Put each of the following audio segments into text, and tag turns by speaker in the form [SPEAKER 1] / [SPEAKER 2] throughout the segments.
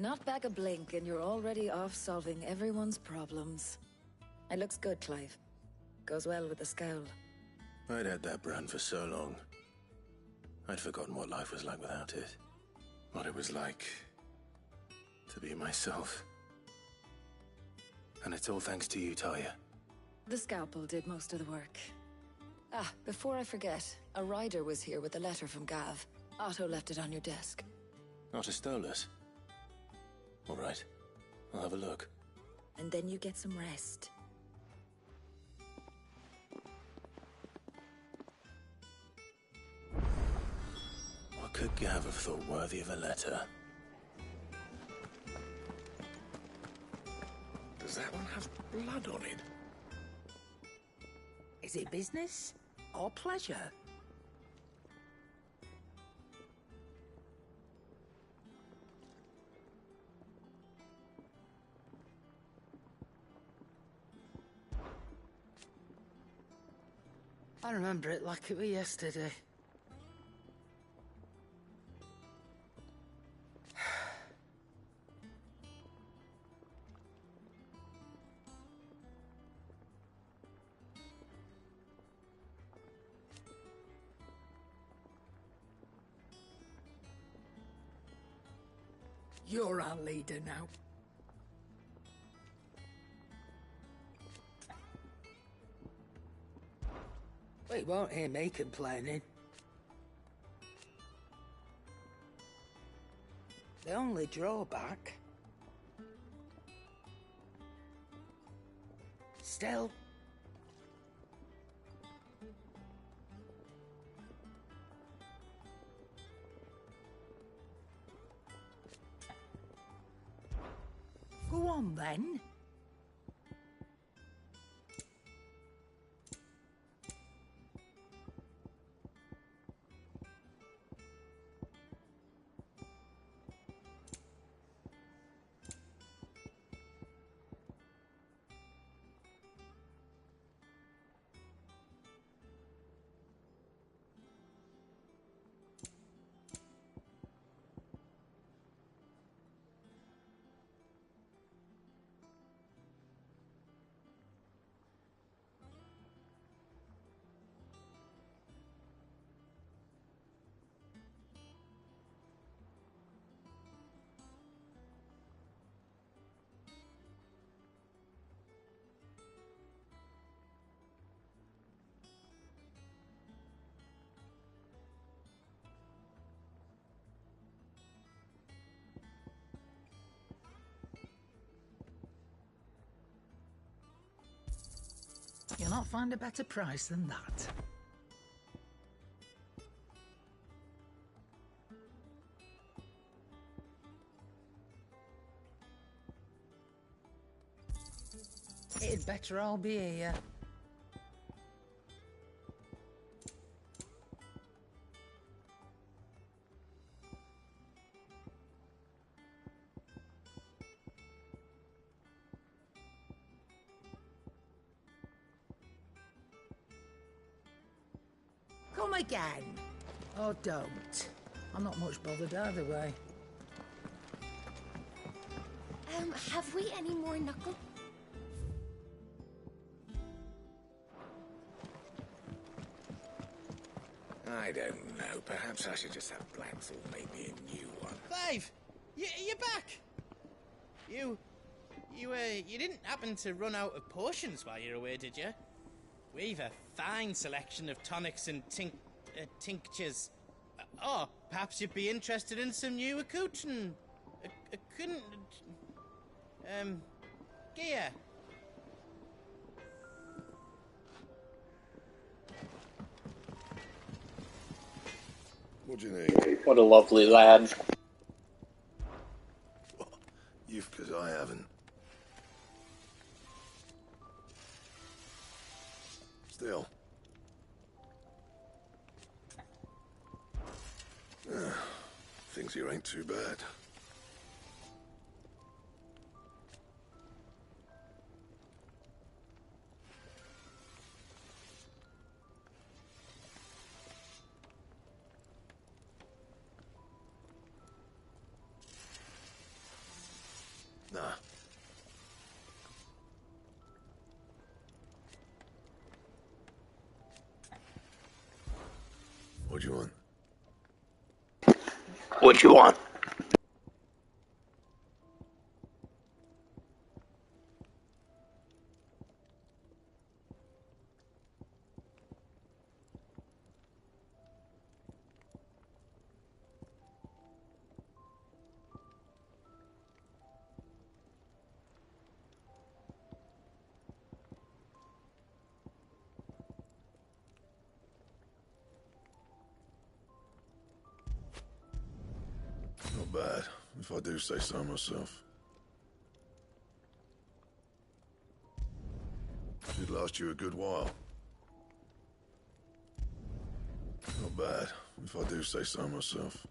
[SPEAKER 1] Not back a blink and you're already off solving everyone's problems. It looks good, Clive. Goes well with the scowl.
[SPEAKER 2] I'd had that brand for so long. I'd forgotten what life was like without it. What it was like to be myself. And it's all thanks to you, Talia.
[SPEAKER 1] The scalpel did most of the work. Ah, before I forget, a rider was here with a letter from Gav. Otto left it on your desk.
[SPEAKER 2] Otto stole us. All right, I'll have a look.
[SPEAKER 1] And then you get some rest.
[SPEAKER 2] What could Gav have thought worthy of a letter?
[SPEAKER 3] Does that one have blood on it?
[SPEAKER 4] Is it business or pleasure? I remember it like it was yesterday. You're our leader now. We won't hear me complaining. The only drawback... Still... Go on, then. You'll not find a better price than that. It'd better all be here. Come again. Or don't. I'm not much bothered either way.
[SPEAKER 5] Have we any more knuckle?
[SPEAKER 3] I don't know. Perhaps I should just have Blackthorn make me a new one.
[SPEAKER 6] Clive! You're back! You didn't happen to run out of potions while you're away, did you? We've a fine selection of tonics and tinctures. Perhaps you'd be interested in some new accoutrement. Gear.
[SPEAKER 3] What do you need?
[SPEAKER 7] What a lovely lad.
[SPEAKER 2] You've, because I haven't. Still. Things here ain't too bad. What do you want?
[SPEAKER 7] What you want?
[SPEAKER 2] Not bad, if I do say so myself. Should last you a good while. Not bad, if I do say so myself.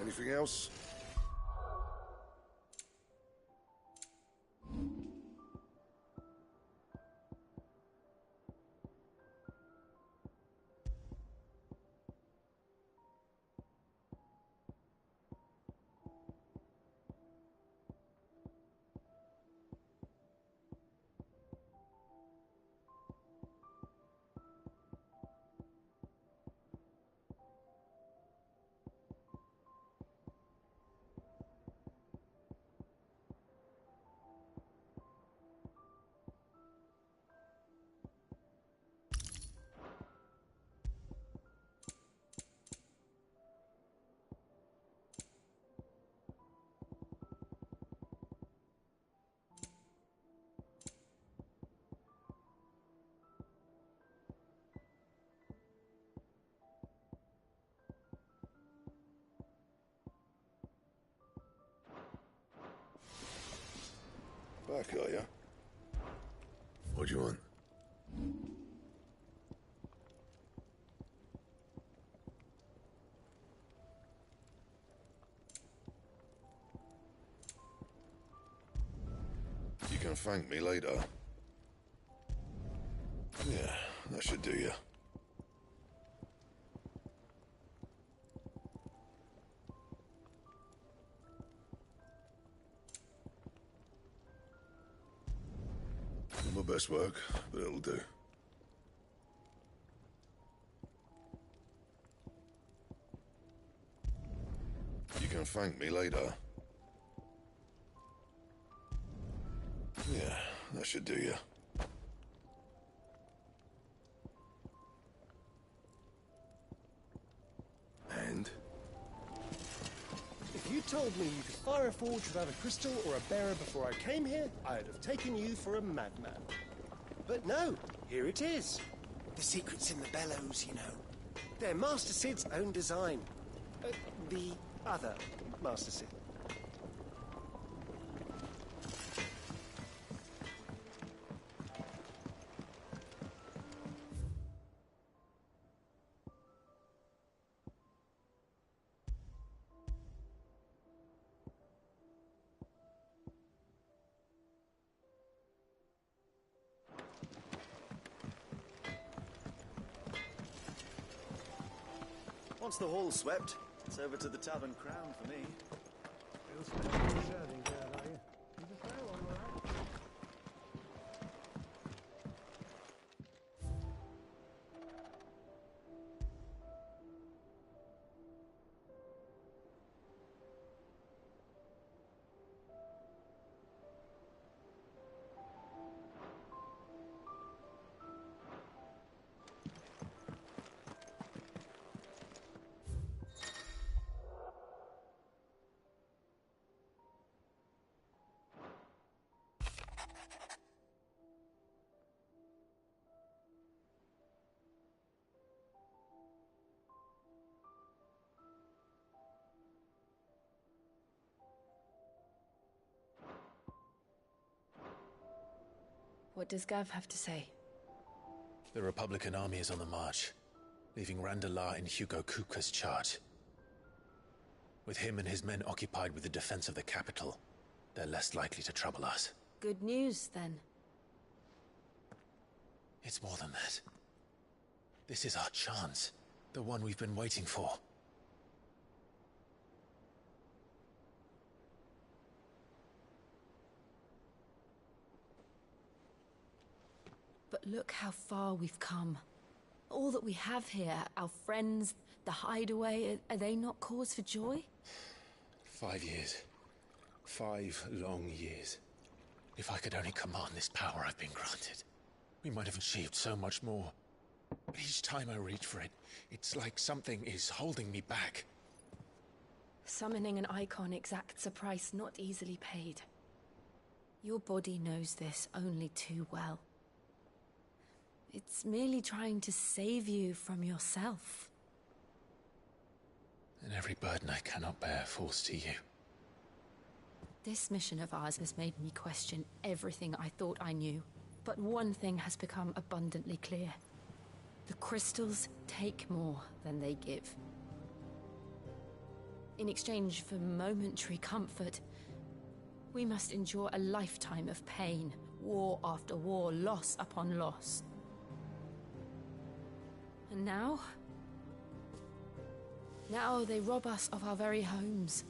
[SPEAKER 2] Anything else? Back, are ya? What do you want? You can thank me later. Yeah, that should do you. Not my best work, but it'll do. You can thank me later. Yeah, that should do you. And?
[SPEAKER 8] If you told me you could fire a forge without a crystal or a bearer before I came here, I'd have taken you for a madman. But no, here it is. The secret's in the bellows, you know. They're Master Sid's own design. The other Master Sid.
[SPEAKER 9] Once the hall's swept, it's over to the Tavern Crown for me.
[SPEAKER 7] What does Gav have to say?
[SPEAKER 2] The Republican army is on the march, leaving Randalar in Hugo Kupka's charge. With him and his men occupied with the defense of the capital, they're less likely to trouble us.
[SPEAKER 7] Good news, then.
[SPEAKER 2] It's more than that. This is our chance. The one we've been waiting for.
[SPEAKER 7] But look how far we've come. All that we have here, our friends, the hideaway, are they not cause for joy?
[SPEAKER 2] 5 years. 5 long years. If I could only command this power I've been granted, we might have achieved so much more. But each time I reach for it, it's like something is holding me back.
[SPEAKER 7] Summoning an icon exacts a price not easily paid. Your body knows this only too well. It's merely trying to save you from yourself.
[SPEAKER 2] And every burden I cannot bear falls to you.
[SPEAKER 7] This mission of ours has made me question everything I thought I knew. But one thing has become abundantly clear. The crystals take more than they give. In exchange for momentary comfort, we must endure a lifetime of pain, war after war, loss upon loss. And now? Now they rob us of our very homes,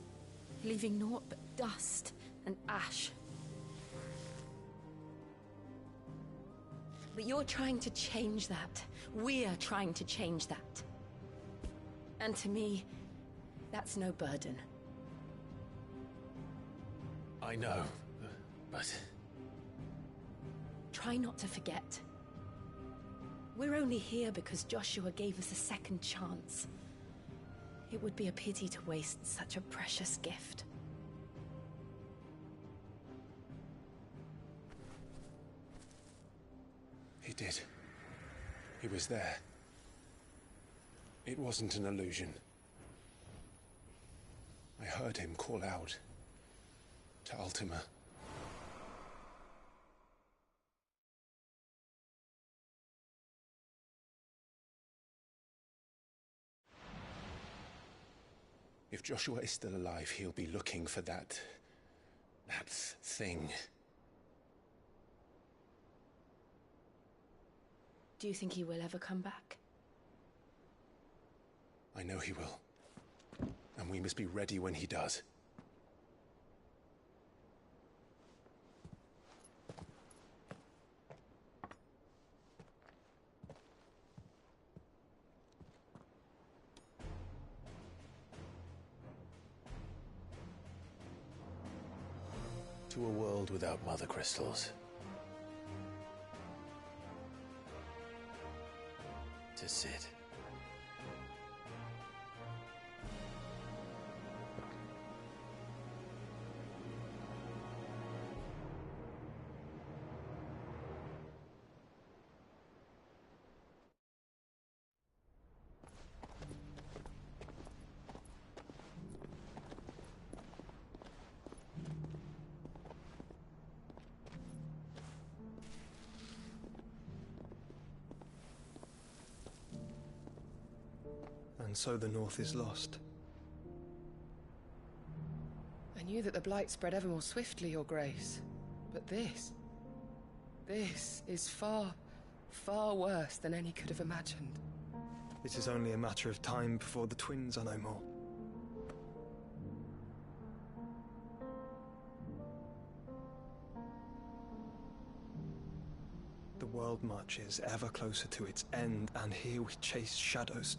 [SPEAKER 7] leaving naught but dust and ash. But you're trying to change that. We're trying to change that. And to me, that's no burden.
[SPEAKER 2] I know, but...
[SPEAKER 7] Try not to forget. We're only here because Joshua gave us a second chance. It would be a pity to waste such a precious gift.
[SPEAKER 2] He did. He was there. It wasn't an illusion. I heard him call out to Ultima. If Joshua is still alive, he'll be looking for that thing.
[SPEAKER 7] Do you think he will ever come back?
[SPEAKER 2] I know he will. And we must be ready when he does. To a world without mother crystals. To Cid.
[SPEAKER 8] And so the North is lost.
[SPEAKER 10] I knew that the Blight spread ever more swiftly, Your Grace. But this is far, far worse than any could have imagined.
[SPEAKER 8] It is only a matter of time before the twins are no more. The world marches ever closer to its end, and here we chase shadows.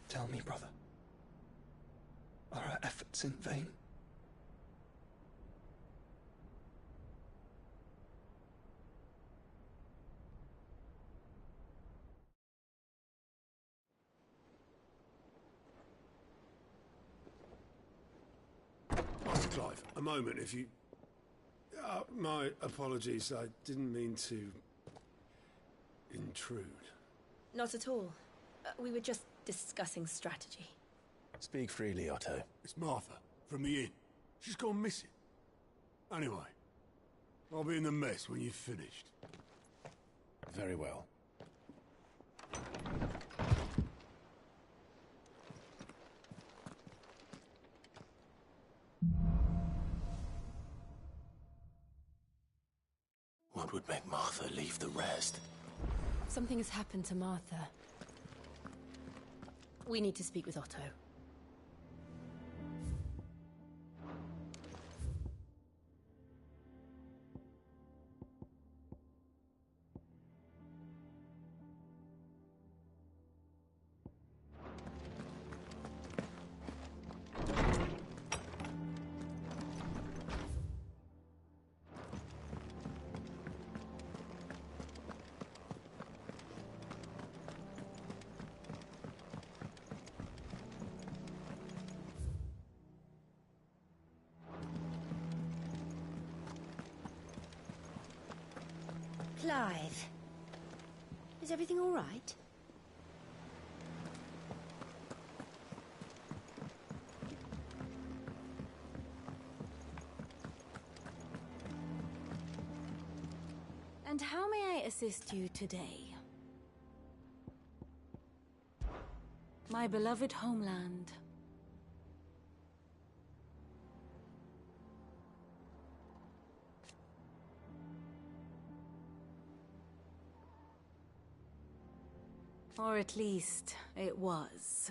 [SPEAKER 8] Tell me, brother, are our efforts in vain?
[SPEAKER 11] Master Clive, a moment, if you... my apologies, I didn't mean to... intrude.
[SPEAKER 7] Not at all. We were just discussing strategy.
[SPEAKER 2] Speak freely, Otto.
[SPEAKER 11] It's Martha, from the inn. She's gone missing. Anyway, I'll be in the mess when you've finished.
[SPEAKER 2] Very well. What would make Martha leave the rest?
[SPEAKER 7] Something has happened to Martha. We need to speak with Otto.
[SPEAKER 5] Clive. Is everything all right?
[SPEAKER 7] And how may I assist you today? My beloved homeland. Or at least, it was.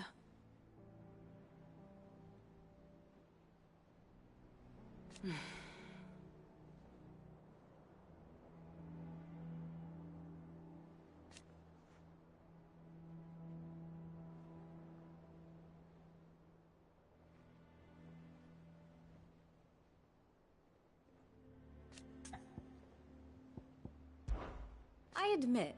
[SPEAKER 7] I admit,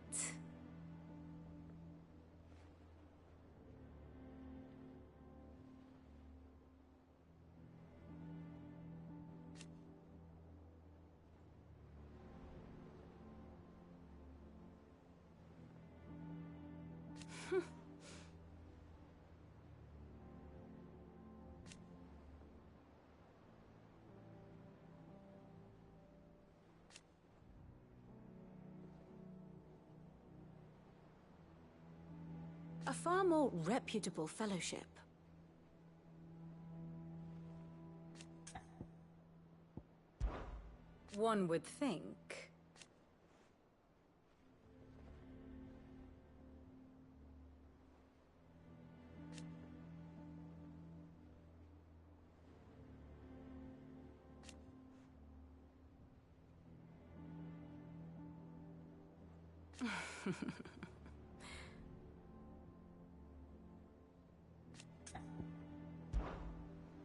[SPEAKER 7] a far more reputable fellowship. One would think.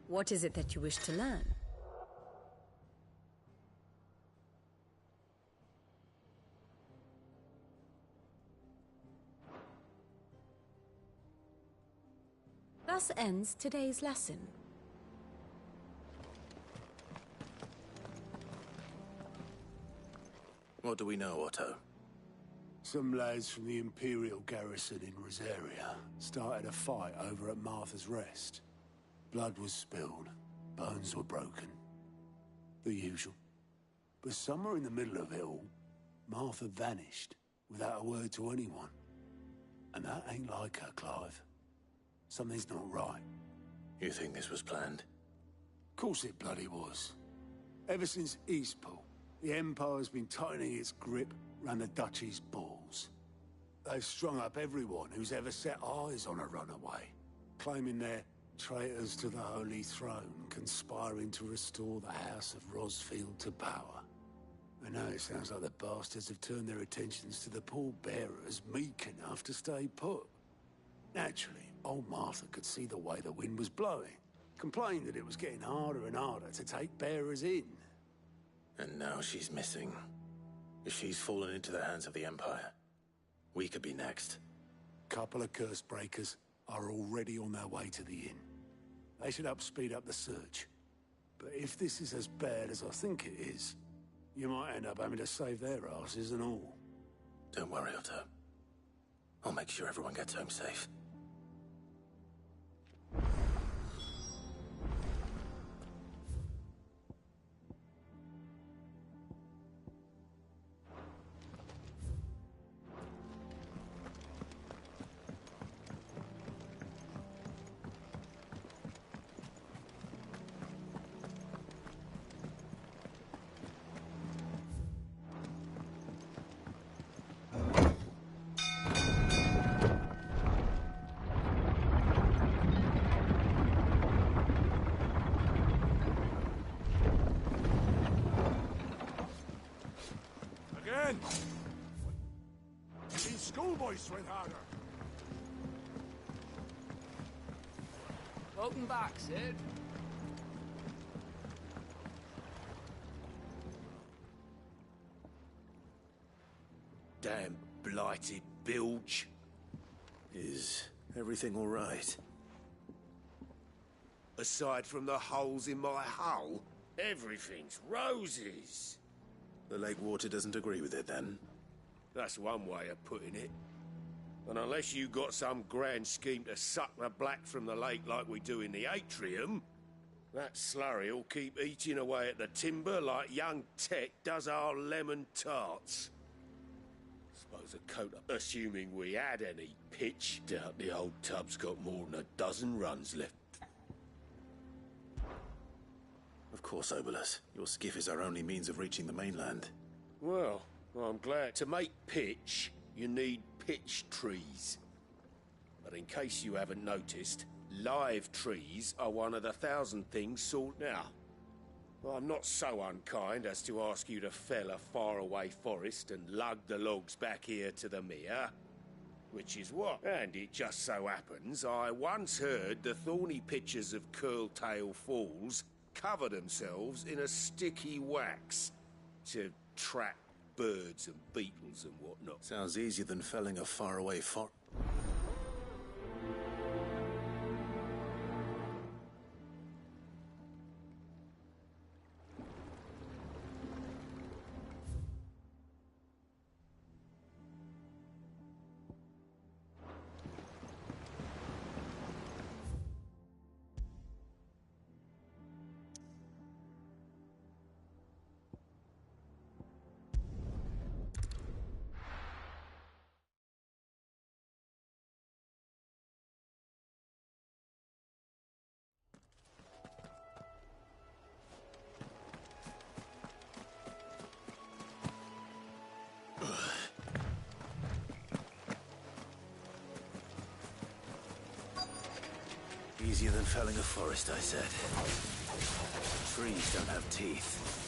[SPEAKER 7] What is it that you wish to learn? Thus ends today's lesson.
[SPEAKER 2] What do we know, Otto?
[SPEAKER 11] Some lads from the Imperial garrison in Rosaria started a fight over at Martha's Rest. Blood was spilled, bones were broken. The usual. But somewhere in the middle of it all, Martha vanished without a word to anyone. And that ain't like her, Clive. Something's not right.
[SPEAKER 2] You think this was planned?
[SPEAKER 11] Course it bloody was. Ever since Eastpool, the Empire's been tightening its grip round the Duchy's balls. They've strung up everyone who's ever set eyes on a runaway, claiming they're traitors to the Holy Throne, conspiring to restore the House of Rosfield to power. And now it sounds like the bastards have turned their attentions to the pallbearers meek enough to stay put. Naturally, old Martha could see the way the wind was blowing, complained that it was getting harder and harder to take bearers in.
[SPEAKER 2] And now she's missing. If she's fallen into the hands of the Empire, we could be next.
[SPEAKER 11] Couple of curse breakers are already on their way to the inn. They should speed up the search. But if this is as bad as I think it is, you might end up having to save their asses and all.
[SPEAKER 2] Don't worry, Otto. I'll make sure everyone gets home safe.
[SPEAKER 11] again! These schoolboys went harder.
[SPEAKER 12] Welcome back, Sid.
[SPEAKER 3] Damn blighted bilge.
[SPEAKER 9] Is everything all right?
[SPEAKER 3] Aside from the holes in my hull, everything's roses.
[SPEAKER 9] The lake water doesn't agree with it, then?
[SPEAKER 3] That's one way of putting it. And unless you got some grand scheme to suck the black from the lake like we do in the atrium, that slurry'll keep eating away at the timber like young Tech does our lemon tarts. Suppose a coat of... Assuming we had any pitch, doubt the old tub's got more than a dozen runs left.
[SPEAKER 9] Of course, Obolus. Your skiff is our only means of reaching the mainland.
[SPEAKER 3] Well, I'm glad. To make pitch, you need pitch trees. But in case you haven't noticed, live trees are one of the 1,000 things sought now. Well, I'm not so unkind as to ask you to fell a faraway forest and lug the logs back here to the mere, which is what. And it just so happens I once heard the thorny pitchers of Curltail Falls cover themselves in a sticky wax to trap birds and beetles and whatnot.
[SPEAKER 9] Sounds easier than felling a faraway forest. Easier than felling a forest, I said. Trees don't have teeth.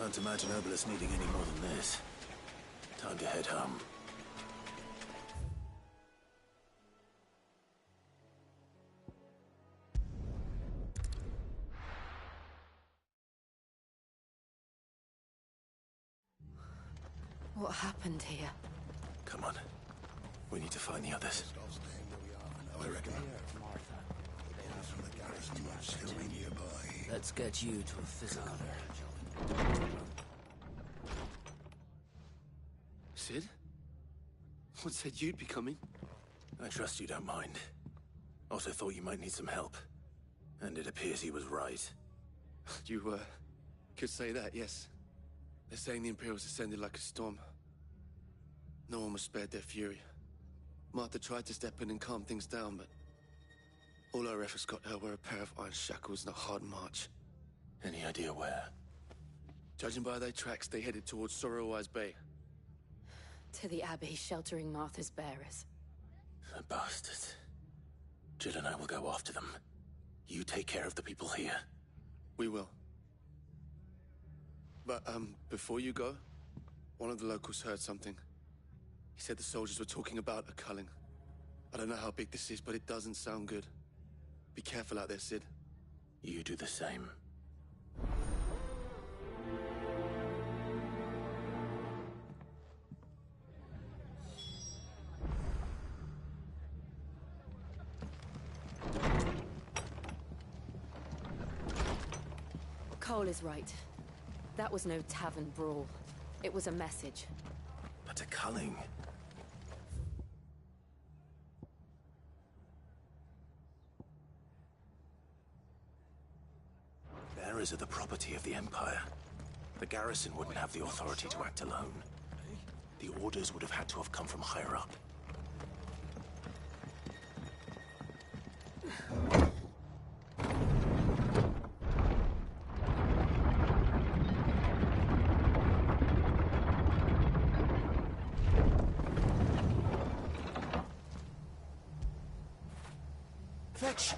[SPEAKER 9] Can't imagine Obolus needing any more than this. Time to head home.
[SPEAKER 7] What happened here?
[SPEAKER 9] Come on. We need to find the others.
[SPEAKER 11] I reckon.
[SPEAKER 12] Let's get you to a physical.
[SPEAKER 13] Sid? What said you'd be coming?
[SPEAKER 9] I trust you don't mind. Also thought you might need some help. And it appears he was right.
[SPEAKER 13] You, could say that, yes. They're saying the Imperials descended like a storm. No one was spared their fury. Martha tried to step in and calm things down, but all our efforts got her were a pair of iron shackles and a hard march.
[SPEAKER 9] Any idea where?
[SPEAKER 13] Judging by their tracks, they headed towards Sorrowwise Bay.
[SPEAKER 7] To the Abbey sheltering Martha's bearers.
[SPEAKER 9] The bastards. Jill and I will go after them. You take care of the people here.
[SPEAKER 13] We will. But, before you go, one of the locals heard something. He said the soldiers were talking about a culling. I don't know how big this is, but it doesn't sound good. Be careful out there, Sid.
[SPEAKER 9] You do the same.
[SPEAKER 7] Cole is right. That was no tavern brawl. It was a message.
[SPEAKER 9] But a culling. Bearers are the property of the Empire. The garrison wouldn't have the authority to act alone. The orders would have had to have come from higher up.
[SPEAKER 8] Fetch!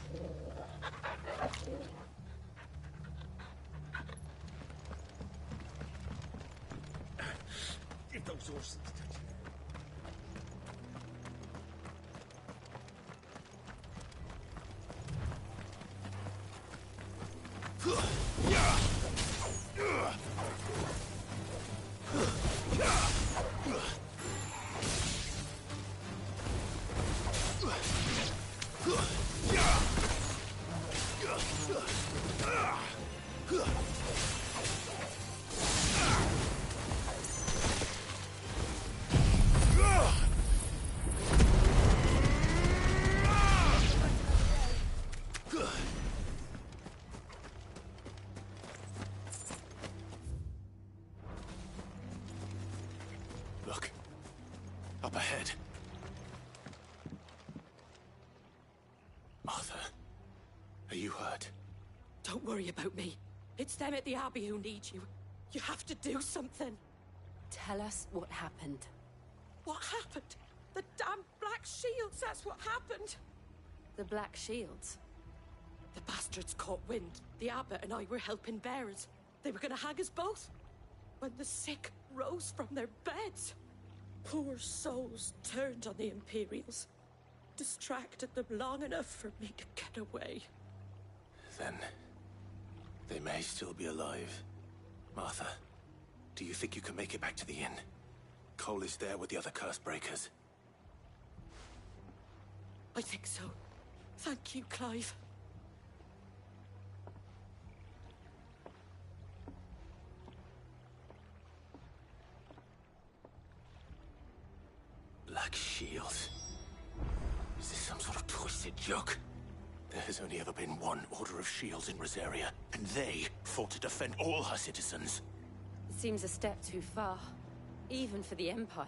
[SPEAKER 8] Get those horses.
[SPEAKER 9] Look. Up ahead. Martha, are you hurt?
[SPEAKER 14] Don't worry about me. It's them at the Abbey who need you. You have to do something.
[SPEAKER 7] Tell us what happened.
[SPEAKER 14] What happened? The damn Black Shields, that's what happened.
[SPEAKER 7] The Black Shields?
[SPEAKER 14] The bastards caught wind. The Abbot and I were helping bearers. They were gonna hang us both. When the sick rose from their beds, poor souls turned on the Imperials. Distracted them long enough for me to get away.
[SPEAKER 9] Then, they may still be alive. Martha, do you think you can make it back to the inn? Cole is there with the other curse breakers.
[SPEAKER 14] I think so. Thank you, Clive.
[SPEAKER 9] Black Shields. Is this some sort of twisted joke? There has only ever been one Order of Shields in Rosaria, and they fought to defend all her citizens.
[SPEAKER 7] It seems a step too far, even for the Empire.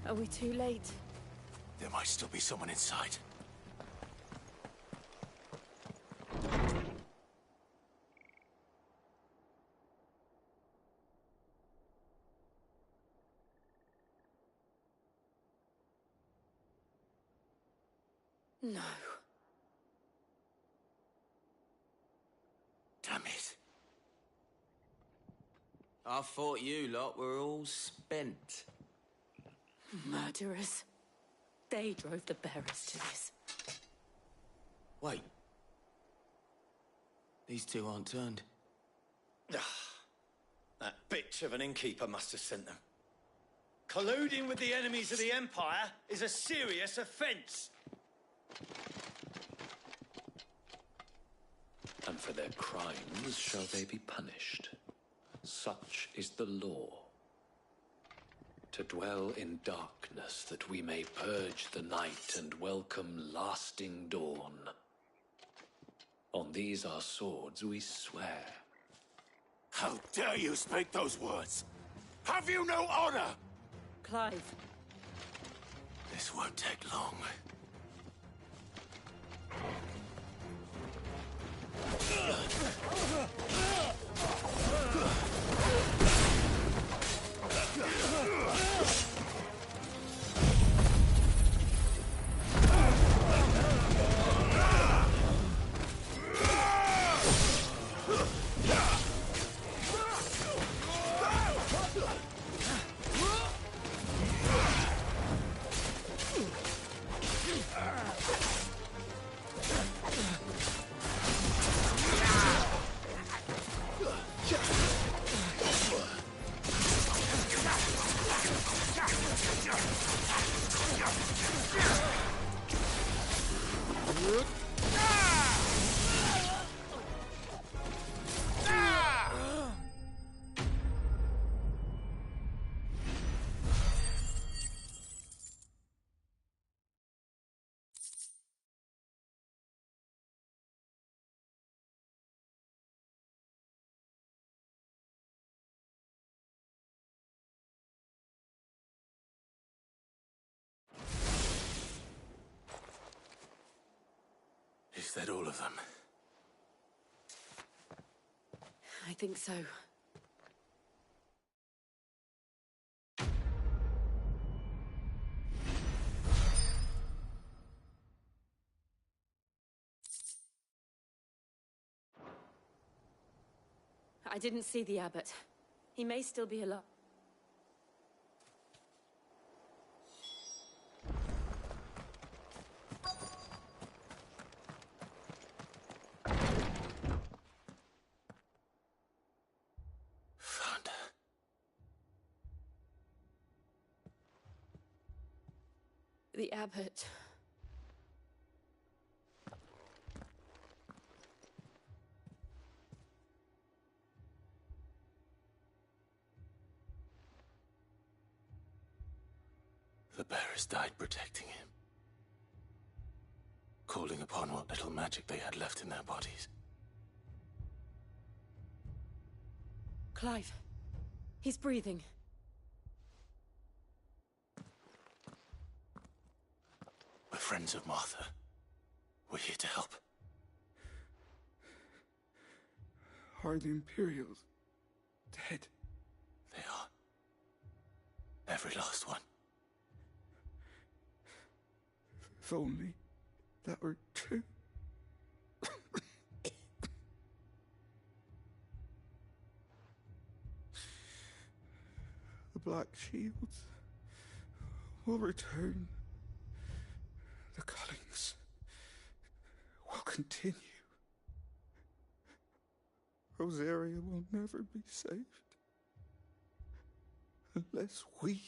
[SPEAKER 7] Are we too late?
[SPEAKER 9] There might still be someone inside.
[SPEAKER 14] No.
[SPEAKER 9] Damn it.
[SPEAKER 12] I thought you lot were all spent.
[SPEAKER 14] Murderers. They drove the bearers to this.
[SPEAKER 12] Wait. These two aren't turned.
[SPEAKER 15] That bitch of an innkeeper must have sent them. Colluding with the enemies of the Empire is a serious offence.
[SPEAKER 16] And for their crimes shall they be punished. Such is the law. To dwell in darkness that we may purge the night and welcome lasting dawn. On these our swords we swear.
[SPEAKER 9] How dare you speak those words? Have you no honor?
[SPEAKER 14] Clive.
[SPEAKER 9] This won't take long. Is that all of them?
[SPEAKER 14] I think so. I didn't see the abbot. He may still be alive. The abbot.
[SPEAKER 9] The bearers died protecting him. Calling upon what little magic they had left in their bodies.
[SPEAKER 14] Clive. He's breathing.
[SPEAKER 9] We're friends of Martha. We're here to help.
[SPEAKER 11] Are the Imperials dead?
[SPEAKER 9] They are. Every last one.
[SPEAKER 11] If only that were true. The Black Shields will return. The Cullings will continue. Rosaria will never be saved unless we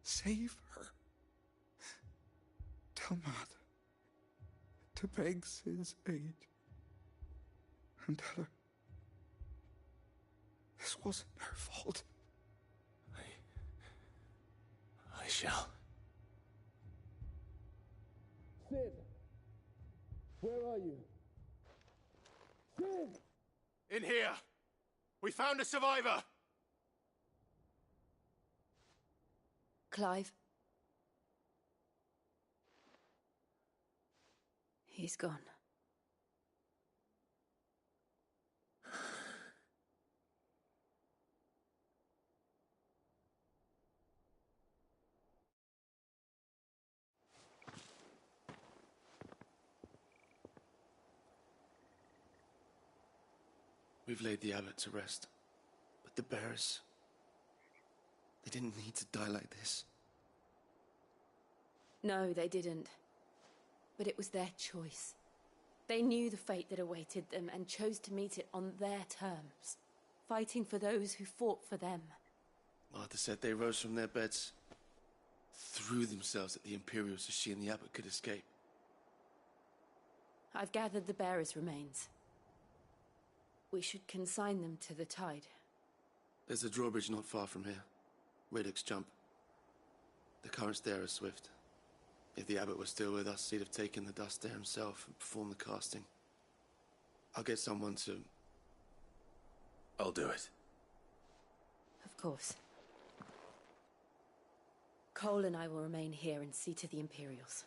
[SPEAKER 11] save her. Tell Martha to beg Cid's aid and tell her this wasn't her fault.
[SPEAKER 9] I shall.
[SPEAKER 17] Cid! Where are you? Cid!
[SPEAKER 9] In here! We found a survivor!
[SPEAKER 14] Clive.
[SPEAKER 7] He's gone.
[SPEAKER 13] We've laid the abbot to rest. But the bearers... they didn't need to die like this.
[SPEAKER 7] No, they didn't. But it was their choice. They knew the fate that awaited them and chose to meet it on their terms, fighting for those who fought for them.
[SPEAKER 13] Martha said they rose from their beds, threw themselves at the Imperials so she and the abbot could escape.
[SPEAKER 7] I've gathered the bearers' remains. We should consign them to the tide.
[SPEAKER 13] There's a drawbridge not far from here. Radix Jump. The currents there are swift. If the abbot was still with us, he'd have taken the dust there himself and performed the casting. I'll get someone to...
[SPEAKER 3] I'll do it.
[SPEAKER 7] Of course. Cole and I will remain here and see to the Imperials.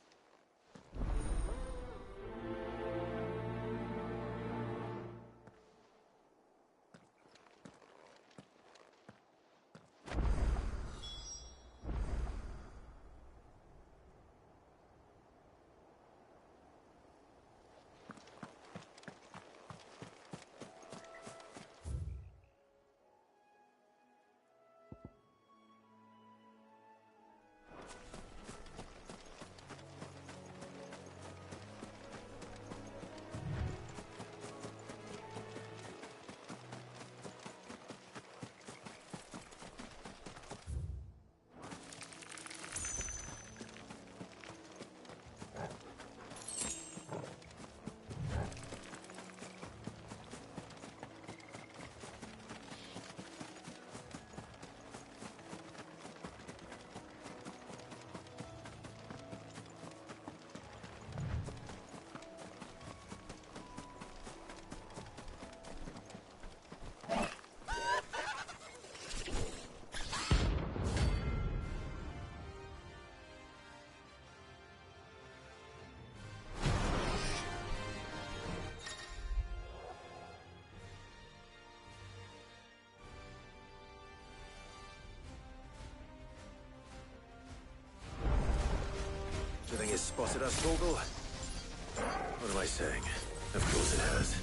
[SPEAKER 3] Do you think it's spotted us, Torgal? What am I saying? Of course it has.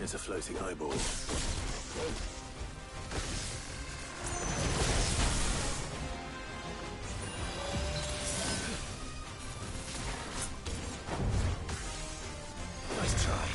[SPEAKER 3] It's a floating eyeball. Nice try.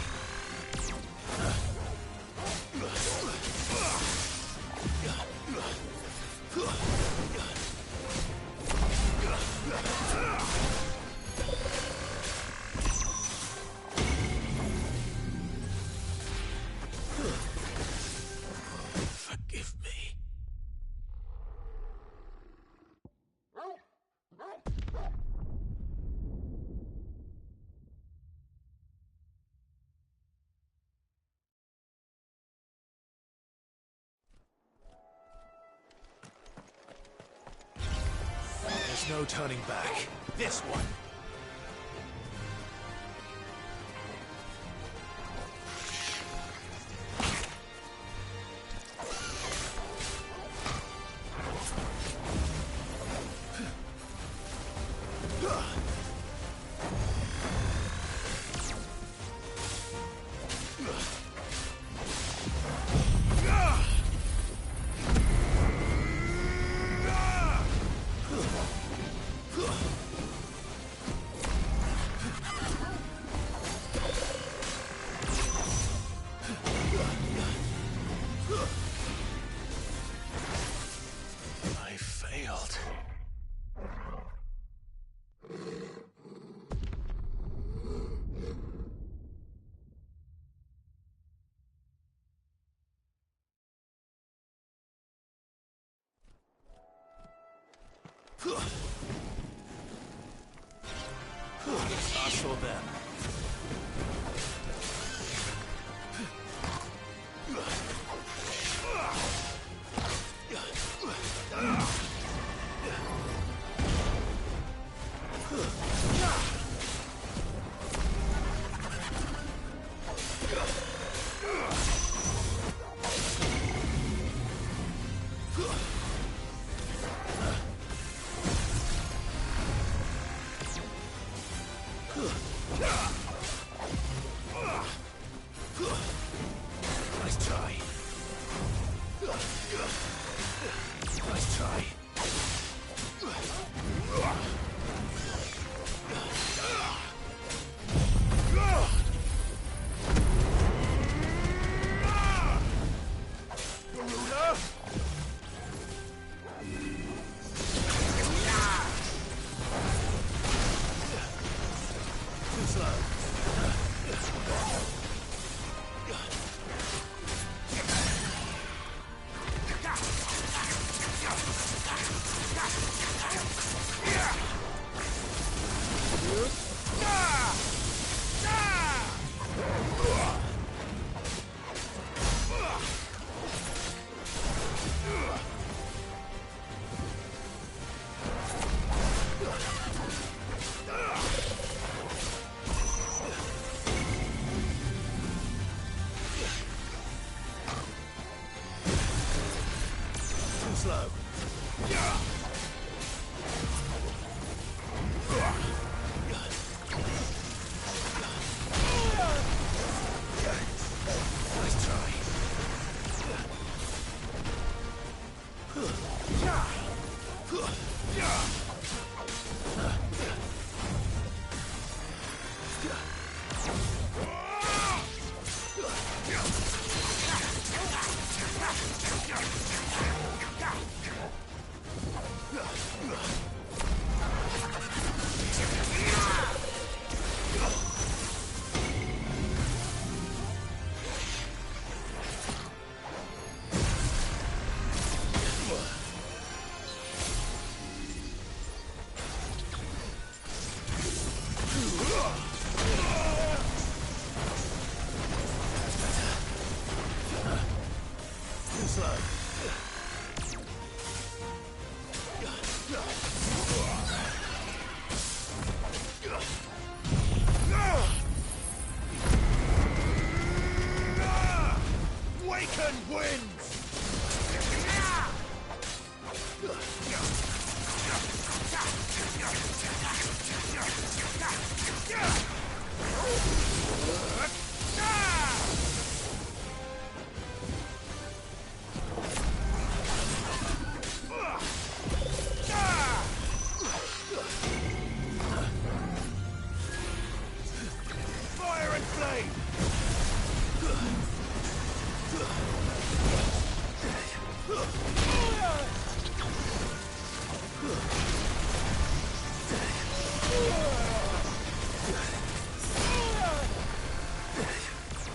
[SPEAKER 3] There's no turning back. This one. Us or them. wins! Fire and flame!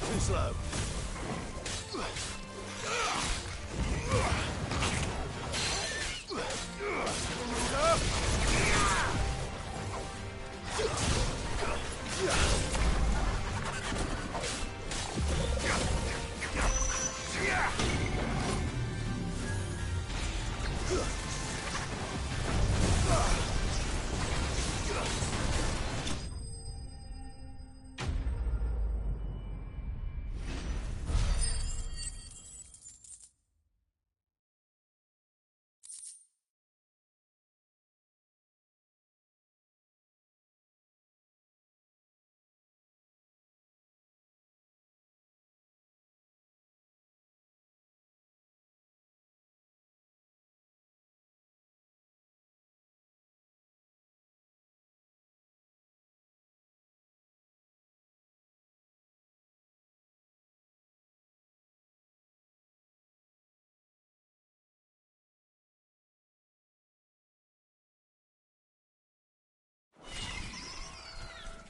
[SPEAKER 3] Too slow.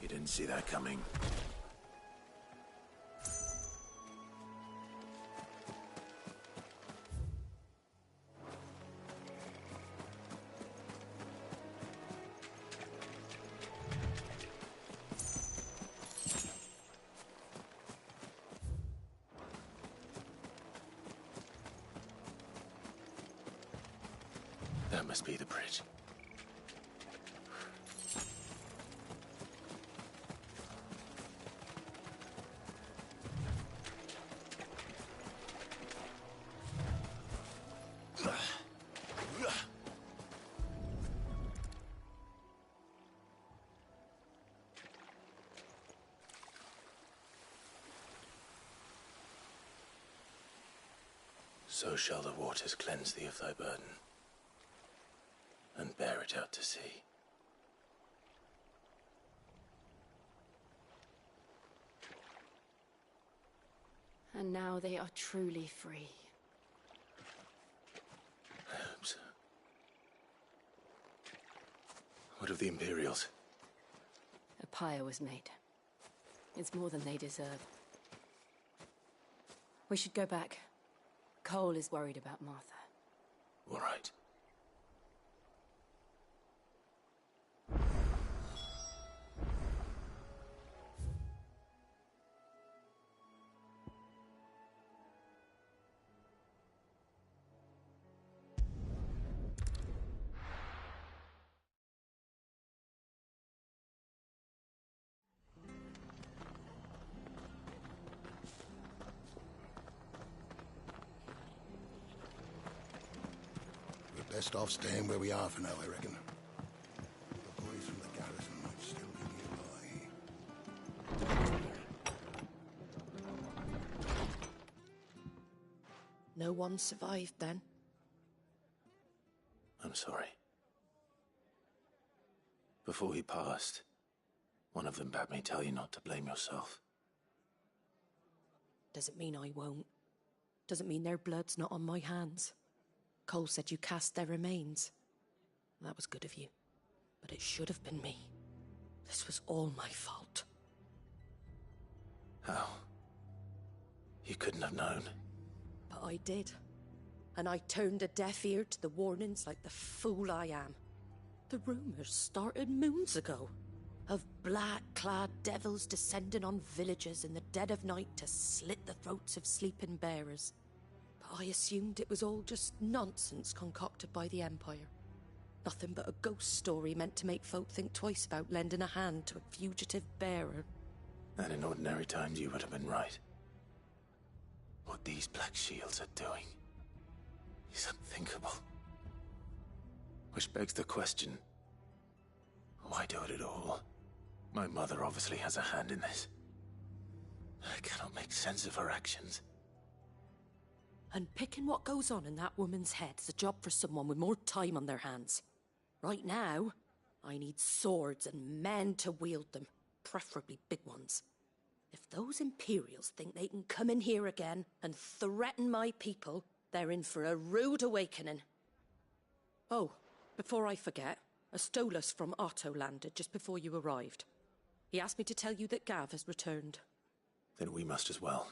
[SPEAKER 3] You didn't see that coming. That must be the bridge. So shall the waters cleanse thee of thy burden, and bear it out to sea.
[SPEAKER 7] And now they are truly free.
[SPEAKER 2] I hope so. What of the Imperials?
[SPEAKER 7] A pyre was made. It's more than they deserve. We should go back. Cole is worried about Martha.
[SPEAKER 2] All right.
[SPEAKER 18] Best off staying where we are for now, I reckon. The boys from the garrison might still be nearby.
[SPEAKER 14] No one survived then?
[SPEAKER 2] I'm sorry. Before he passed, one of them bade me tell you not to blame yourself.
[SPEAKER 14] Doesn't mean I won't. Doesn't mean their blood's not on my hands. Cole said you cast their remains. That was good of you. But it should have been me. This was all my fault.
[SPEAKER 2] How? You couldn't have known.
[SPEAKER 14] But I did. And I turned a deaf ear to the warnings like the fool I am. The rumours started moons ago. Of black-clad devils descending on villages in the dead of night to slit the throats of sleeping bearers. I assumed it was all just nonsense concocted by the Empire. Nothing but a ghost story meant to make folk think twice about lending a hand to a fugitive bearer.
[SPEAKER 2] And in ordinary times you would have been right. What these Black Shields are doing is unthinkable. Which begs the question, why do it at all? My mother obviously has a hand in this. I cannot make sense of her actions.
[SPEAKER 14] Unpicking what goes on in that woman's head is a job for someone with more time on their hands. Right now, I need swords and men to wield them, preferably big ones. If those Imperials think they can come in here again and threaten my people, they're in for a rude awakening. Oh, before I forget, a Stolas from Otto landed just before you arrived. He asked me to tell you that Gav has returned.
[SPEAKER 2] Then we must as well.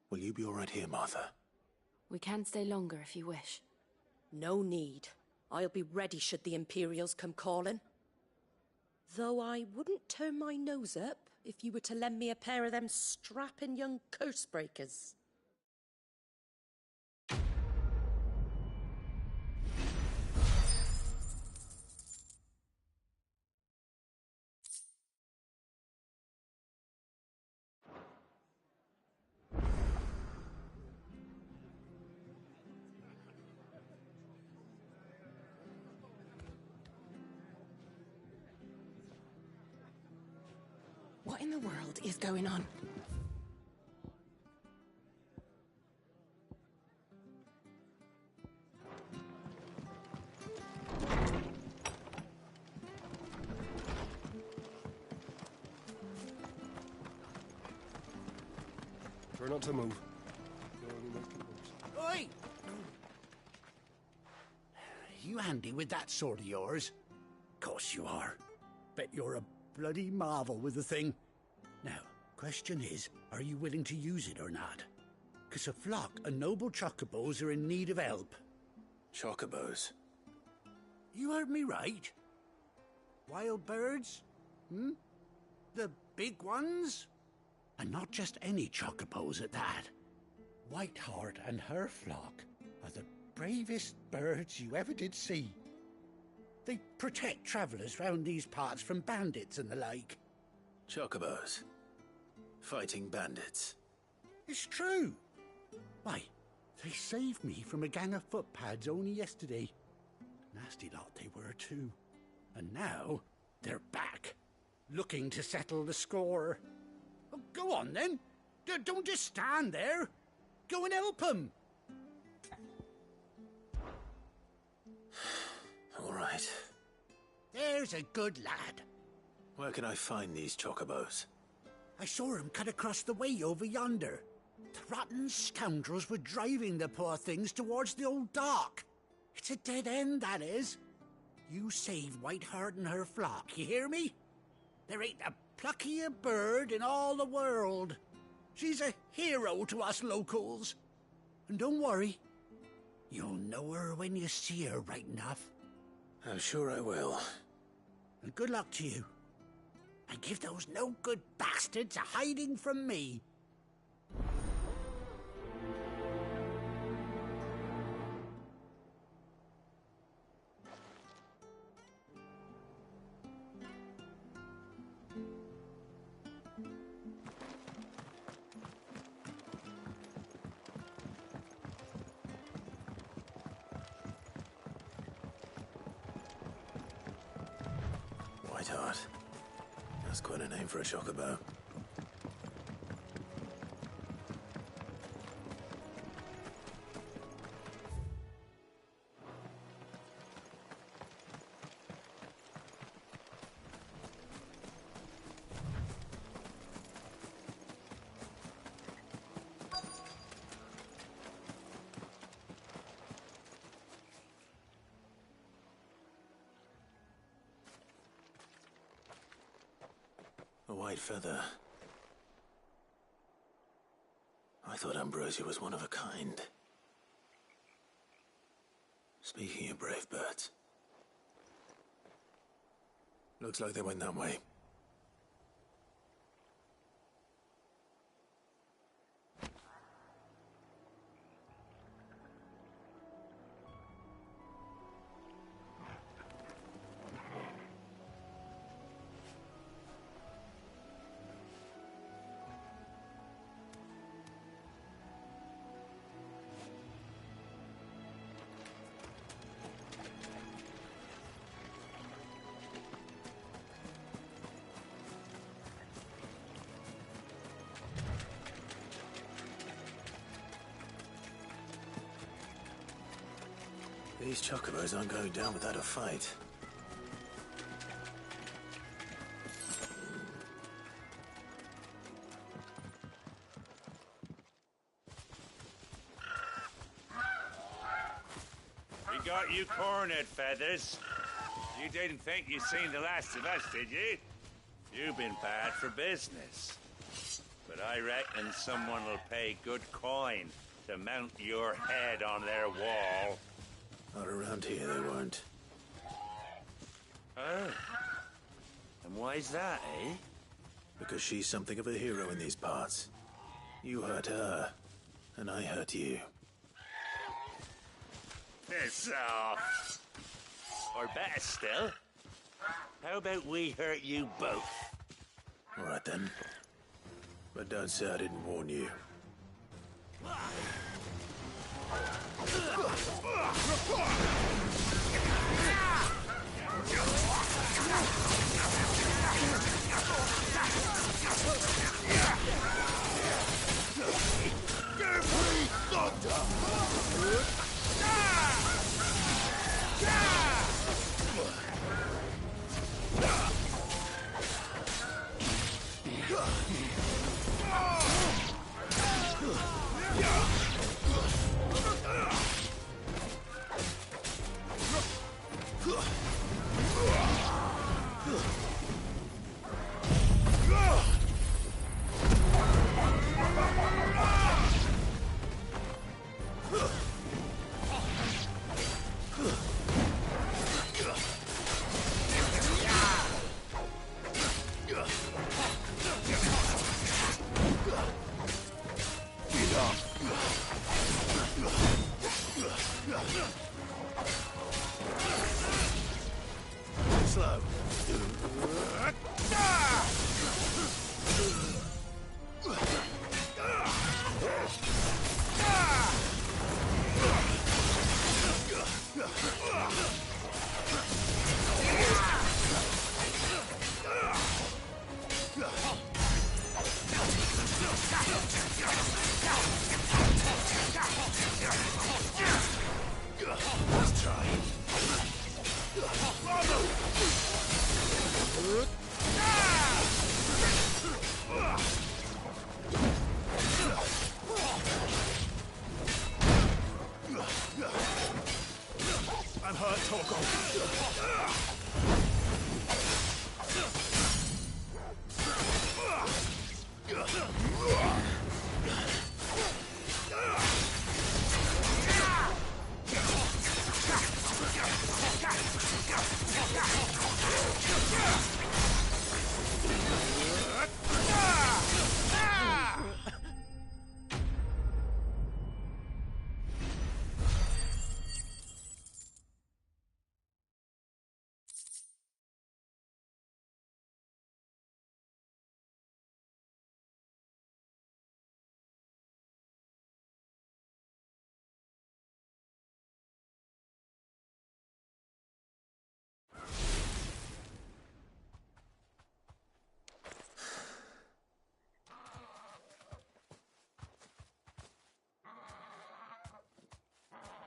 [SPEAKER 2] Will you be all right here, Martha?
[SPEAKER 7] We can stay longer if you wish.
[SPEAKER 14] No need. I'll be ready should the Imperials come calling. Though I wouldn't turn my nose up if you were to lend me a pair of them strapping young curse-breakers.
[SPEAKER 10] What in the world is going on?
[SPEAKER 8] Try not to move.
[SPEAKER 19] Oi! You handy with that sword of yours? Course you are. Bet you're a bloody marvel with the thing. Now, question is, are you willing to use it or not? 'Cause a flock of noble chocobos are in need of help.
[SPEAKER 2] Chocobos?
[SPEAKER 19] You heard me right. Wild birds? Hmm? The big ones? And not just any chocobos at that. Whiteheart and her flock are the bravest birds you ever did see. They protect travellers round these parts from bandits and the like.
[SPEAKER 2] Chocobos? Fighting bandits?
[SPEAKER 19] It's true. Why, they saved me from a gang of footpads only yesterday. Nasty lot they were too. And now, they're back, looking to settle the score. Oh, go on then. Don't just stand there. Go and help them.
[SPEAKER 2] All right.
[SPEAKER 19] There's a good lad.
[SPEAKER 2] Where can I find these chocobos?
[SPEAKER 19] I saw him cut across the way over yonder. The rotten scoundrels were driving the poor things towards the old dock. It's a dead end, that is. You save Whiteheart and her flock, you hear me? There ain't a pluckier bird in all the world. She's a hero to us locals. And don't worry, you'll know her when you see her right enough.
[SPEAKER 2] I'm sure I will.
[SPEAKER 19] And good luck to you. And give those no-good bastards a hiding from me.
[SPEAKER 2] Whiteheart. That's quite a name for a chocobo. A white feather. I thought Ambrosia was one of a kind. Speaking of brave birds. Looks like they went that way. These chocobos aren't going down without a fight.
[SPEAKER 20] We got you cornered, Feathers. You didn't think you'd seen the last of us, did you? You've been bad for business. But I reckon someone will pay good coin to mount your head on their wall.
[SPEAKER 2] Not around here, they won't.
[SPEAKER 20] Oh. And why's that, eh?
[SPEAKER 2] Because she's something of a hero in these parts. You hurt her, and I hurt you.
[SPEAKER 20] Piss off. Or better still, how about we hurt you both?
[SPEAKER 2] All right then. But don't say I didn't warn you. Slow. Let's try. I'm hurt, Torgal.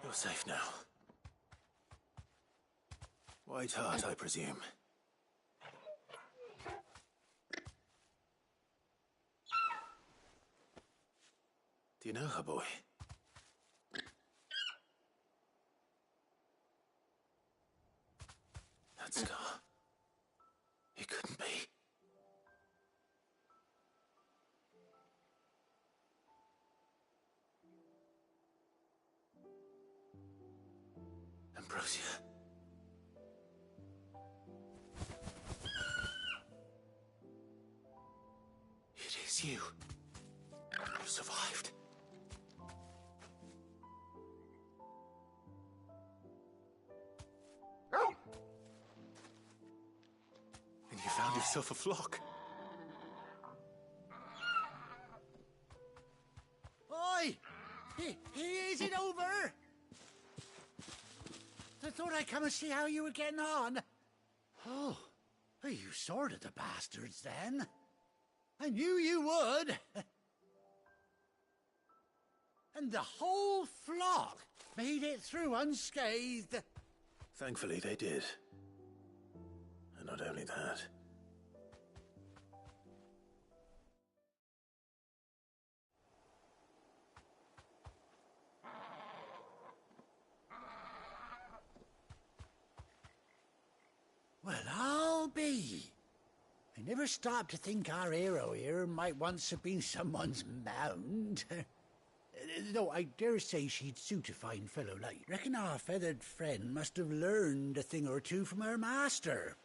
[SPEAKER 2] You're safe now. White Hart, I presume. Do you know her, boy? That scar. It couldn't be. Ambrosia. It is you. You survived. And you found yourself a flock.
[SPEAKER 19] Oi! Is it over? I thought I'd come and see how you were getting on. Oh, you sorted the bastards then. I knew you would. And the whole flock made it through unscathed.
[SPEAKER 2] Thankfully, they did. And not only that.
[SPEAKER 19] Well, I'll be. I never stopped to think our hero here might once have been someone's mound. Though I dare say she'd suit a fine fellow like. Reckon our feathered friend must have learned a thing or two from her master.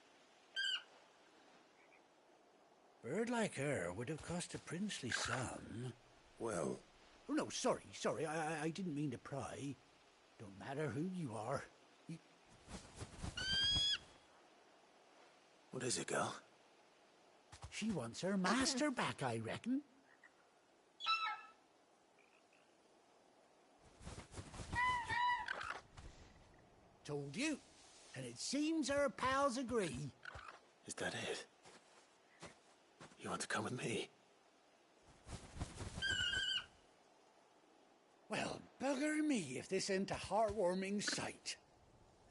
[SPEAKER 19] Bird like her would have cost a princely sum.
[SPEAKER 2] Well...
[SPEAKER 19] Oh, no, sorry. I didn't mean to pry. Don't matter who you are.
[SPEAKER 2] What is it, girl?
[SPEAKER 19] She wants her master back, I reckon. Told you. And it seems her pals agree.
[SPEAKER 2] Is that it? You want to come with me?
[SPEAKER 19] Well, bugger me if this ain't a heartwarming sight.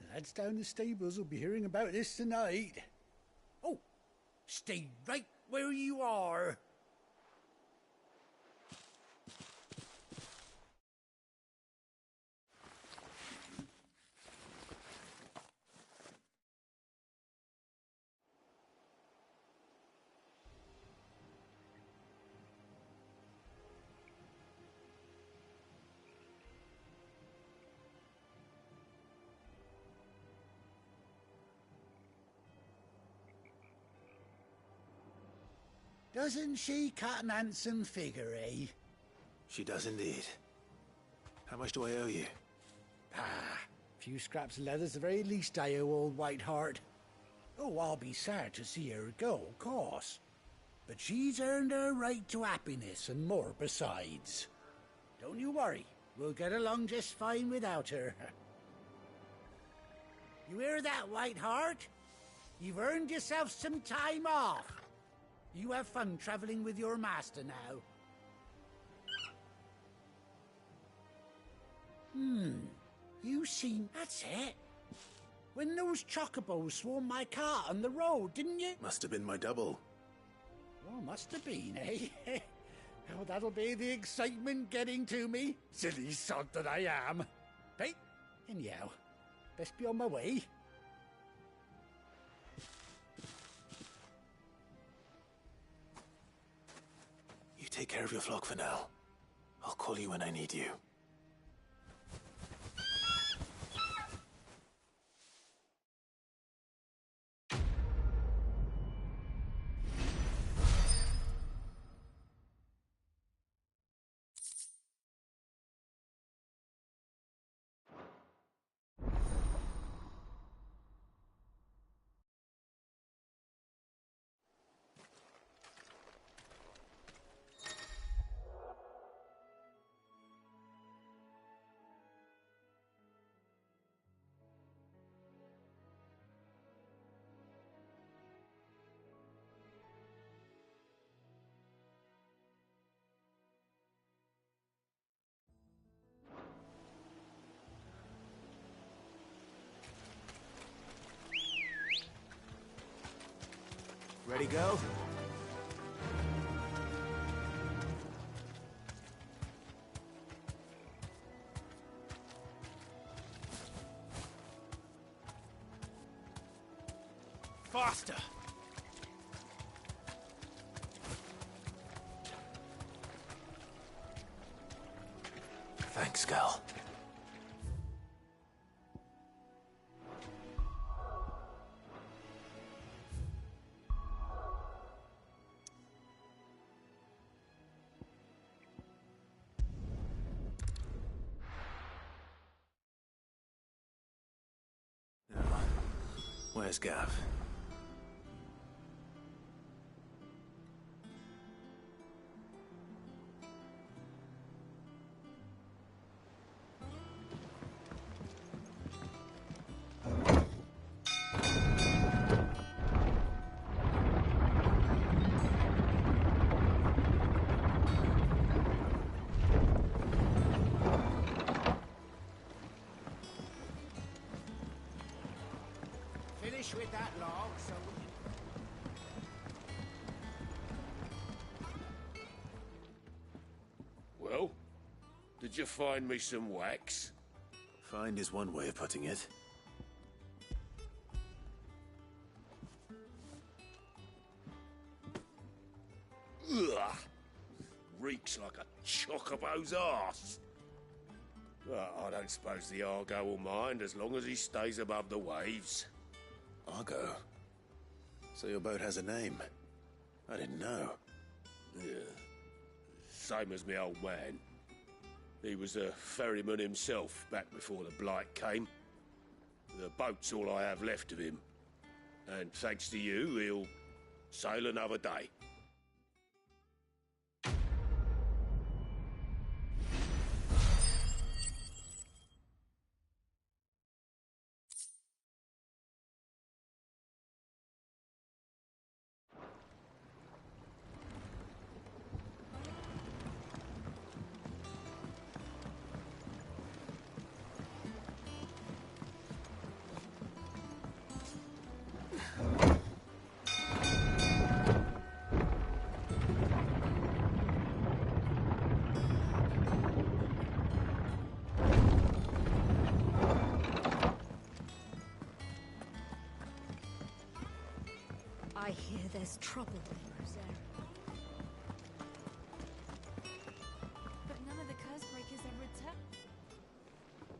[SPEAKER 19] The lads down the stables will be hearing about this tonight. Oh, stay right where you are. Doesn't she cut an handsome figure, eh?
[SPEAKER 2] She does indeed. How much do I owe you?
[SPEAKER 19] A few scraps of leather's the very least I owe old Whiteheart. Oh, I'll be sad to see her go, of course. But she's earned her right to happiness and more besides. Don't you worry, we'll get along just fine without her. You hear that, Whiteheart? You've earned yourself some time off. You have fun traveling with your master now. You seem... That's it. When those chocobos swarmed my cart on the road, didn't you?
[SPEAKER 2] Must have been my double.
[SPEAKER 19] Well, must have been, eh? Oh, that'll be the excitement getting to me. Silly sod that I am. Hey, anyhow, best be on my way.
[SPEAKER 2] You take care of your flock for now. I'll call you when I need you.
[SPEAKER 21] Ready, go?
[SPEAKER 6] Faster!
[SPEAKER 2] Thanks, Gal. Where's Gav?
[SPEAKER 3] Did you find me some wax?
[SPEAKER 2] Find is one way of putting it.
[SPEAKER 3] Ugh! Reeks like a chocobo's arse. Well, I don't suppose the Argo will mind as long as he stays above the waves.
[SPEAKER 2] Argo? So your boat has a name? I didn't know.
[SPEAKER 3] Yeah. Same as my old man. He was a ferryman himself back before the Blight came. The boat's all I have left of him. And thanks to you, he'll sail another day.
[SPEAKER 5] I hear there's trouble in Rosaria.
[SPEAKER 1] But none of the Cursebreakers ever returned.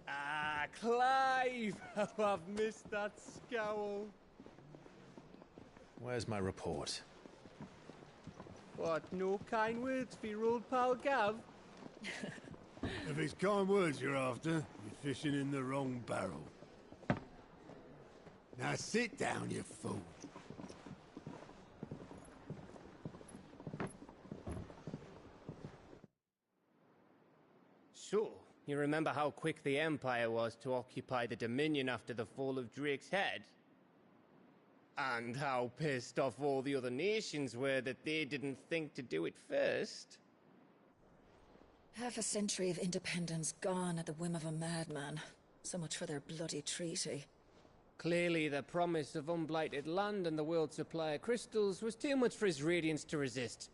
[SPEAKER 22] Ah, Clive! Oh, I've missed that scowl.
[SPEAKER 2] Where's my report?
[SPEAKER 22] What, no kind words for your old pal Gav?
[SPEAKER 11] If it's kind words you're after, you're fishing in the wrong barrel. Now sit down, you fool.
[SPEAKER 6] So, you remember how quick the Empire was to occupy the Dominion after the fall of Drake's Head? And how pissed off all the other nations were that they didn't think to do it first?
[SPEAKER 4] Half a century of independence gone at the whim of a madman. So much for their bloody treaty.
[SPEAKER 6] Clearly, the promise of unblighted land and the world's supply of crystals was too much for his radiance to resist.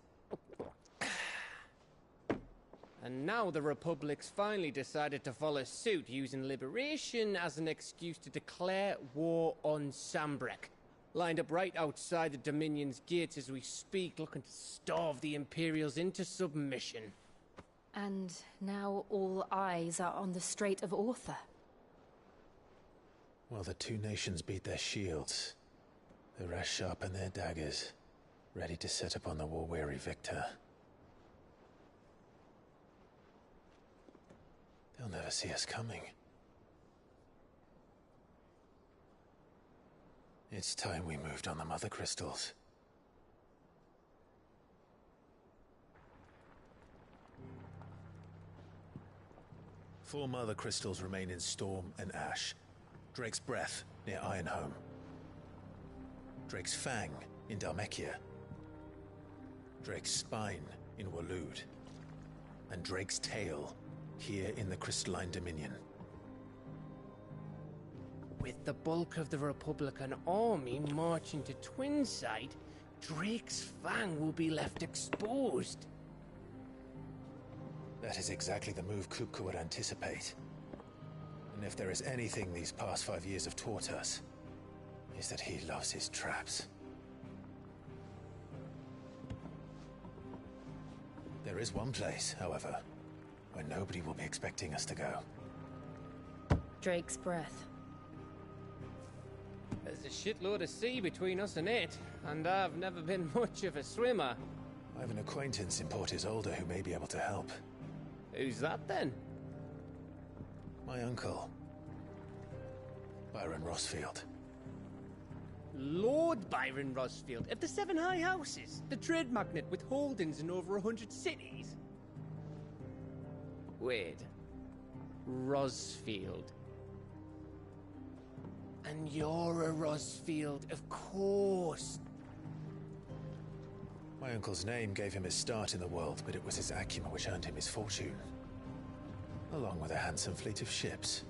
[SPEAKER 6] And now the Republic's finally decided to follow suit, using liberation as an excuse to declare war on Sambrek. Lined up right outside the Dominion's gates as we speak, looking to starve the Imperials into submission.
[SPEAKER 7] And now all eyes are on the Strait of Author.
[SPEAKER 2] Well, the two nations beat their shields. The rest sharpen their daggers, ready to set upon the war-weary victor. They'll never see us coming. It's time we moved on the Mother Crystals. Four Mother Crystals remain in Storm and Ash. Drake's Breath, near Ironhome. Drake's Fang, in Dhalmekia. Drake's Spine, in Waloed. And Drake's Tail, here in the Crystalline Dominion.
[SPEAKER 6] With the bulk of the Republican army marching to Twinside, Drake's Fang will be left exposed.
[SPEAKER 2] That is exactly the move Kupka would anticipate. And if there is anything these past 5 years have taught us, is that he loves his traps. There is one place, however, where nobody will be expecting us to go.
[SPEAKER 7] Drake's Breath.
[SPEAKER 6] There's a shitload of sea between us and it, and I've never been much of a swimmer.
[SPEAKER 2] I have an acquaintance in Port Isolde who may be able to help.
[SPEAKER 6] Who's that then?
[SPEAKER 2] My uncle, Byron Rosfield.
[SPEAKER 6] Lord Byron Rosfield of the Seven High Houses, the trade magnate with holdings in over 100 cities. Wait, Rosfield. And you're a Rosfield, of course.
[SPEAKER 2] My uncle's name gave him his start in the world, but it was his acumen which earned him his fortune. Along with a handsome fleet of ships.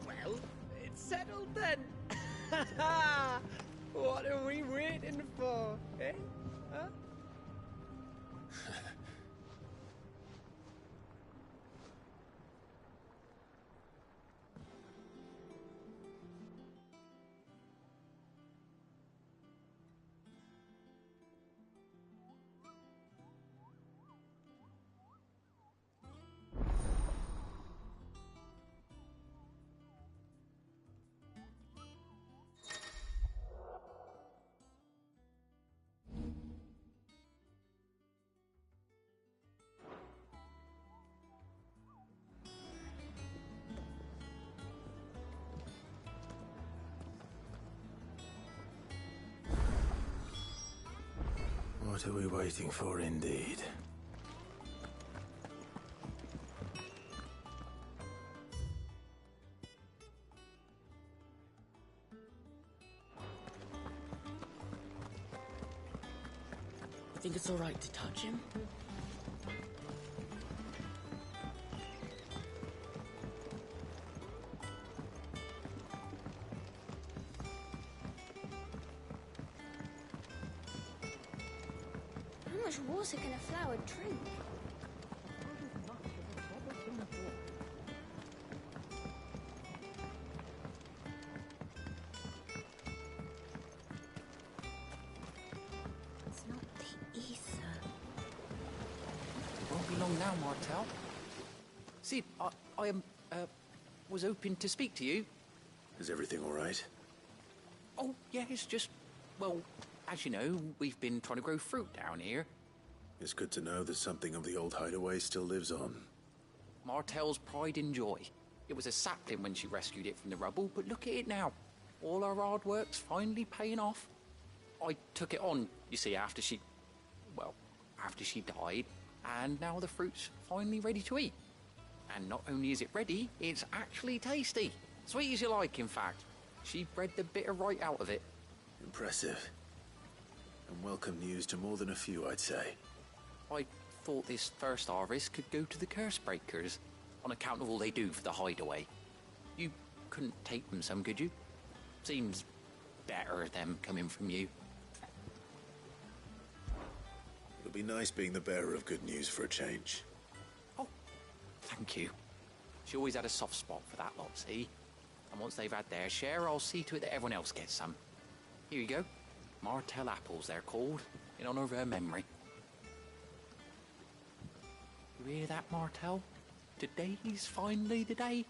[SPEAKER 6] Well, it's settled then. What are we waiting for, eh? Huh?
[SPEAKER 2] What are we waiting for, indeed?
[SPEAKER 6] You think it's all right to touch him?
[SPEAKER 1] How much water can a flower drink?
[SPEAKER 5] It's not the ether.
[SPEAKER 12] Won't be long now, Martel. Sid, I was hoping to speak to you.
[SPEAKER 2] Is everything all right?
[SPEAKER 12] Oh, yeah, it's just, well, as you know, we've been trying to grow fruit down here.
[SPEAKER 2] It's good to know that something of the old hideaway still lives on.
[SPEAKER 12] Martel's pride and joy. It was a sapling when she rescued it from the rubble, but look at it now. All our hard work's finally paying off. I took it on, you see, after she died, and now the fruit's finally ready to eat. And not only is it ready, it's actually tasty. Sweet as you like, in fact. She bred the bitter right out of it.
[SPEAKER 2] Impressive. And welcome news to more than a few, I'd say.
[SPEAKER 12] I thought this first harvest could go to the curse breakers, on account of all they do for the hideaway. You couldn't take them some, could you? Seems better them coming from you.
[SPEAKER 2] It'll be nice being the bearer of good news for a change.
[SPEAKER 12] Oh, thank you. She always had a soft spot for that lot, see? And once they've had their share, I'll see to it that everyone else gets some. Here you go. Martel apples, they're called, in honor of her memory. You hear that, Martel? Today's finally the day.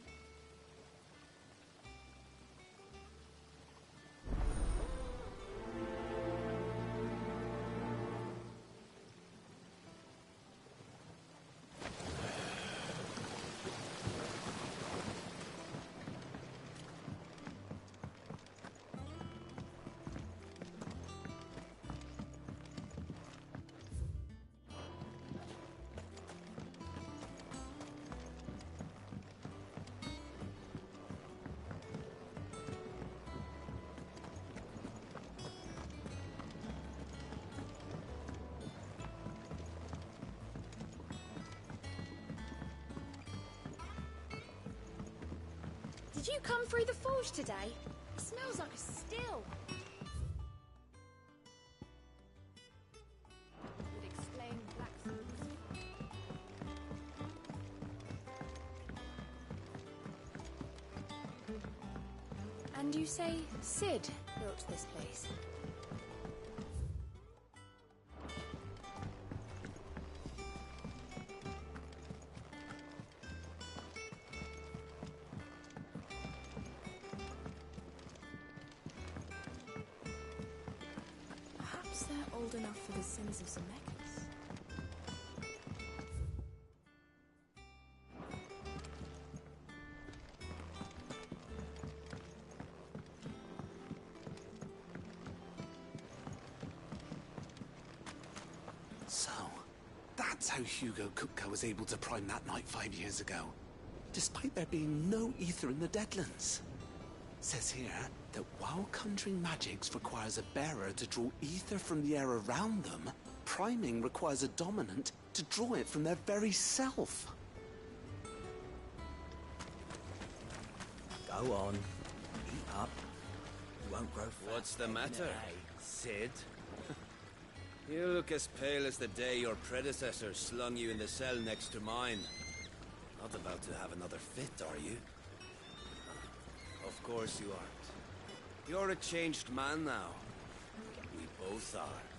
[SPEAKER 1] Did you come through the forge today? It smells like a still. Would explain blacksmiths. And you say Sid built this place? Perhaps they're old enough for the sins of Zemeckis.
[SPEAKER 15] So, that's how Hugo Kupka was able to prime that night 5 years ago, despite there being no ether in the Deadlands. Says here that while conjuring magics requires a bearer to draw ether from the air around them, priming requires a dominant to draw it from their very self.
[SPEAKER 23] Go on, eat up. You won't grow fat.
[SPEAKER 24] What's the matter, Sid? You look as pale as the day your predecessor slung you in the cell next to mine. Not about to have another fit, are you? Of course you aren't. You're a changed man now. We both are.